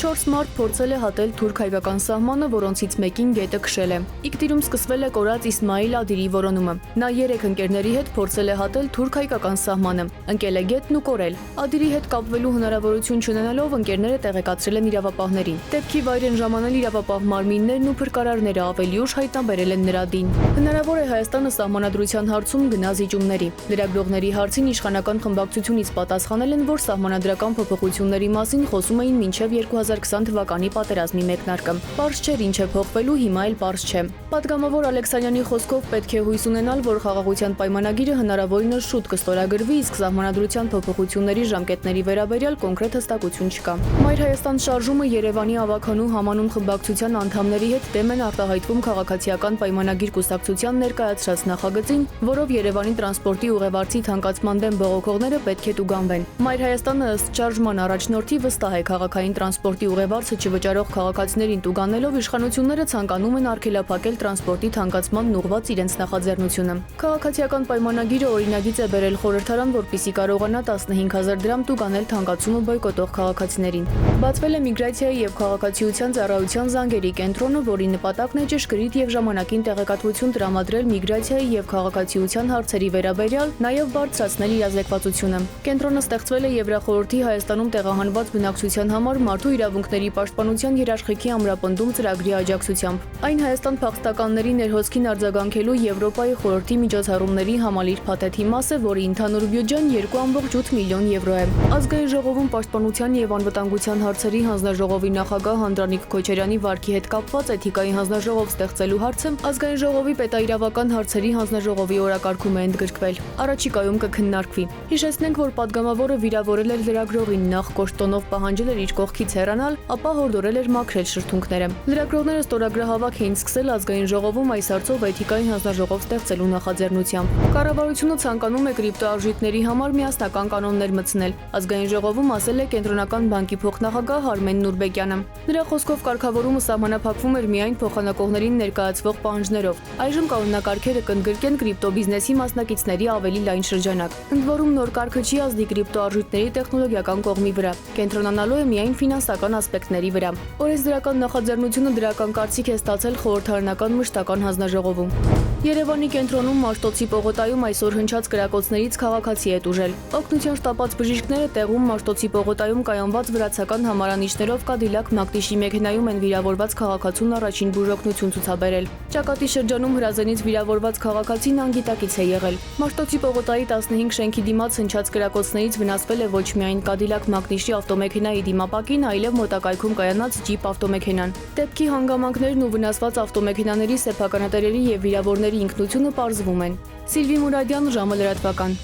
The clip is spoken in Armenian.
4 մարդ փորձել է հատել թուրք-հայկական սահմանը, որոնցից մեկին գետը քշել է։ Իգտիրում սկսվել է կորած Իսմայիլ Ադիրի որոնումը։ Նա 3 ընկերների հետ փորձել է հատել թուրք-հայկական սահմանը, ընկել է գետն ու կորել։ Ադիրի հետ կապվելու հնարավորություն չունենալով ընկերները տեղեկացրել են իրավապահներին։ Դեպքի վայր են ժամանել իրավապահ մարմիններն ու փրկարարները, ավելի ուշ հայտնաբերել են նրա դին։ Հնարավոր է Հայաստանը սահմանադրության հարցում գնա զիջումների։ Լրագրողների հարցին իշխանական խմբակցությունից պատասխանել են, որ սահմանադրական փոփոխությունների մասին խոսում էին մինչև 2020 թվականի պատերազմի մեկնարկը։ Պարզ չէր ինչ է փոխվելու, հիմա էլ պարզ չէ։ Պատգամավոր Ալեքսանյանի խոսքով պետք է հույս ունենալ, որ խաղաղության պայմանագիրը հնարավորինս շուտ կստորագրվի, իսկ սահմանադրության փոփոխությունների ժամկետների վերաբերյալ կոնկրետ հստակություն չկա։ Մայր Հայաստան շարժումը Երևանի ավականու համանուն խմբակցության անդամների հետ դեմ են արտահայտվում քաղաքացիական պայմանագիր կուսակցության ներկայացրած նախագծին, որով Երևանի տրանսպորտի ուղևարցի թանկացման դեմ բողոքողները պետք է տուգանվեն։ Մայր Հայաստանը ըստ շարժման առաջնորդի վստահ է քաղաքային տրանսպորտի ուղևարցը չվճարող քաղաքացիներին տուգանելով իշխանությունները ցանկանում են արգելափակել տրանսպորտի թանկացմանն ուղղված իրենց նախաձեռնությունը։ Քաղաքացիական պայմանագիրը օրինագիծ է բերել խորհրդարան, որպեսզի կարողանա 15000 դրամ տուգանել թանկացումը բոյկոտող քաղաքացիներին։ Բացվել է միգրացիայի եւ քաղաքացիության ծառայության զանգերի կենտրոնը, որի նպատակն է ճշգրիտ եւ ժամանակին տեղեկատվություն տրամադրել միգրացիայի եւ քաղաքացիության հարցերի վերաբերյալ, նաեւ բարձրացնել իրազեկվածությունը։ Կենտրոնը ստեղծվել է Եվրախորհրդի Հայաստանում տեղահանված բնակչության համար մարդու իրավունքների պաշտպանության երաշխիքի ամրապնդում ծրագրի աջակցությամբ։ Այն Հայաստան փախստականների ներհոսքին արձագանքելու Եվրոպայի խորհրդի միջոցառումների համալիր փաթեթի մաս է, որի ընդհանուր բյուջեն 2.8 միլիոն եվրո է։ Ազգային ժողովում պաշտպանության եւ անվտանգության հարցերի հանձնաժողովի նախագահ Անդրանիկ Քոչարյանի վարքի հետ կապված էթիկայի հանձնաժողով ստեղծելու հարցը Ազգային ժողովի պետաիրավական հարցերի հանձնաժողովի օրակարգում է ընդգրկվել։ Առաջիկայում կքննարկվի։ Հիշեցնենք, որ պատգամավորը վիրավորել էր լրագրողին, նախ կոշտոնով պահանջել էր իր կողքից հեռանալ, ապա հորդորել էր մաքրել շրթունքները։ Լրագրողները ստորագրահավաք էին սկսել Ազգային ժողովում այս հարցով էթիկայի հանձնաժողով ստեղծելու նախաձեռնությամբ։ Կառավարությունը ցանկանում է կրիպտոարժույթների համար միասնական կանոններ մտցնել։ Ազգային ժողովում ասել է Կենտրոնական բանկի փոխնախագահ Արմեն Նուրբեկյանը։ Նրա խոսքով կարգավորումը սահմանափակվում էր միայն փոխանակողներին ներկայացվող պահանջներով։ Այժմ կանոնակարգերը կընդգրկեն կրիպտո բիզնեսի մասնակիցների ավելի լայն շրջանակ։ Ընդ որում նոր կարգը չի ազդի կրիպտոարժույթների տեխնոլոգիական կողմի վրա, կենտրոնանալու է միայն ֆինանսական ասպեկտների վրա։ Օրենսդրական նախաձեռնությունը դրական կարծիք է ստացել խորհրդարանական մշտական հանձնաժողովում։ Երևանի կենտրոնում Մաշտոցի պողոտայում այսօր հնչած կրակոցներից քաղաքացի է տուժել։ Օգնության շտապած բժիշկները տեղում Մաշտոցի պողոտայում կայանված վրացական համարանիշներով Կադիլակ Մակնիշի մեքենայում են վիրավորված քաղաքացուն առաջին բուժօգնություն ցուցաբերել։ Ճակատի շրջանում հրազենից վիրավորված քաղաքացին անգիտակից է եղել։ Մաշտոցի պողոտայի 15 շենքի դիմաց հնչած կրակոցներից վնասվել է ոչ միայն Կադիլակ Մակնիշի ավտոմեքենայի դիմապակին, այլև մոտակայքում կայանած ջիպ ավտոմեքենան։ Դեպքի հանգամանքներն ու վնասված ավտոմեքենաների սեփականատերերի եւ վիրավորների ինքնությունը պարզվում են։ Սիլվի Մուրադյան, ժամը լրատվական։